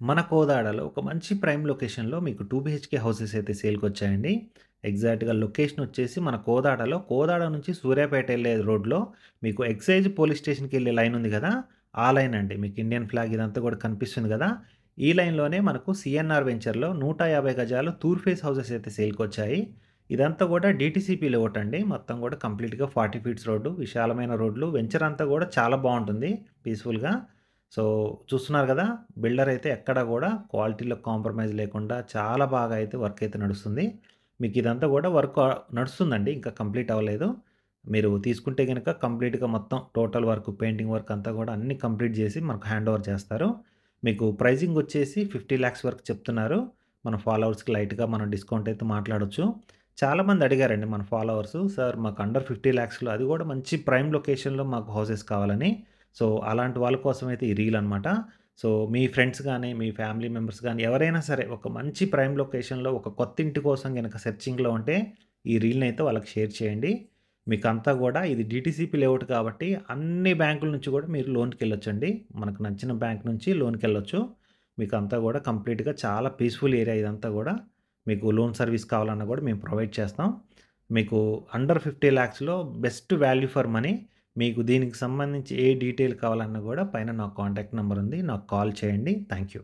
మన కోదాడలో ఒక మంచి ప్రైమ్ లొకేషన్‌లో మీకు 2 బీహెచ్‌కే హౌసెస్ అయితే సేల్‌కొచ్చాయండి. ఎగ్జాక్ట్‌గా లొకేషన్ వచ్చేసి మన కోదాడలో, కోదాడ నుంచి సూర్యాపేట ఎళ్ళే రోడ్‌లో మీకు ఎక్సైజ్ పోలీస్ స్టేషన్‌కెళ్ళే లైన్ ఉంది గదా! ఆ లైన్ అండి. మీకు ఇండియన్ ఫ్లాగ్ ఇదంతా గూడా కనిపిస్తుంది గదా! ఈ లైన్‌లోనే మనకు సీఎన్ఆర్ వెంచర్‌లో 150 గజాలు తూర్ ఫేస్ హౌసెస్ అయితే సేల్‌కొచ్చాయి. ఇదంతా గూడా డీటీసీపీ లేఅవుట్ అండి. మొత్తం గూడా కంప్లీట్‌గా 40 ఫీట్స్ రోడ్డు, విశాలమైన రోడ్లు. వెంచర్ అంతా గూడా చాలా బావుంటుంది పీస్‌ఫుల్‌గా. సో, చూస్తున్నారు గదా! బిల్డర్ అయితే ఎక్కడ గూడా క్వాలిటీలో కాంప్రమైజ్ లేకుండా చాలా బాగా అయితే వర్క్ అయితే నడుస్తుంది. మీకు ఇదంతా గూడా వర్క్ నడుస్తుందండి. ఇంకా కంప్లీట్ అవ్వలేదు. మీరు తీసుకుంటే గనక కంప్లీట్‌గా మొత్తం టోటల్ వర్క్, పెయింటింగ్ వర్క్ అంతా గూడా అన్నీ కంప్లీట్ జేసి మనకు హ్యాండ్ ఓవర్ చేస్తారు. మీకు ప్రైజింగ్ వచ్చేసి 50,00,000 వరకు చెప్తున్నారు. మన ఫాలోవర్స్‌కి లైట్‌గా మనం డిస్కౌంట్ అయితే మాట్లాడొచ్చు. చాలామంది అడిగారండి మన ఫాలోవర్సు, "సార్ మాకు అండర్ 50,00,000లో అది గూడా మంచి ప్రైమ్ లొకేషన్‌లో మాకు హౌసెస్ కావాలని." సో, అలాంటి వాళ్ళ కోసమైతే ఈ రీల్ అనమాట. సో, మీ ఫ్రెండ్స్ గాని, మీ ఫ్యామిలీ మెంబర్స్ గాని ఎవరైనా సరే ఒక మంచి ప్రైమ్ లొకేషన్‌లో ఒక కొత్త ఇంటి కోసం గనక సెర్చింగ్‌లో ఉంటే ఈ రీల్‌నైతే వాళ్ళకి షేర్ చేయండి. మీకంతా గూడా ఇది డీటీసీపీ లేఅవుట్ కాబట్టి అన్ని బ్యాంకుల నుంచి గూడా మీరు లోన్‌కెళ్ళొచ్చండి. మనకు నచ్చిన బ్యాంక్ నుంచి లోన్‌కెళ్ళొచ్చు. మీకంతా గూడా కంప్లీట్‌గా చాలా పీస్‌ఫుల్ ఏరియా ఇదంతా గూడా. మీకు లోన్ సర్వీస్ కావాలన్నా గూడా మేము ప్రొవైడ్ చేస్తాం. మీకు అండర్ 50,00,000లో బెస్ట్ వాల్యూ ఫర్ మనీ. మీకు దీనికి సంబంధించి ఏ డీటెయిల్ కావాలన్నా గూడా పైన నా కాంటాక్ట్ నంబర్ ఉంది. నాకు కాల్ చేయండి. Thank you.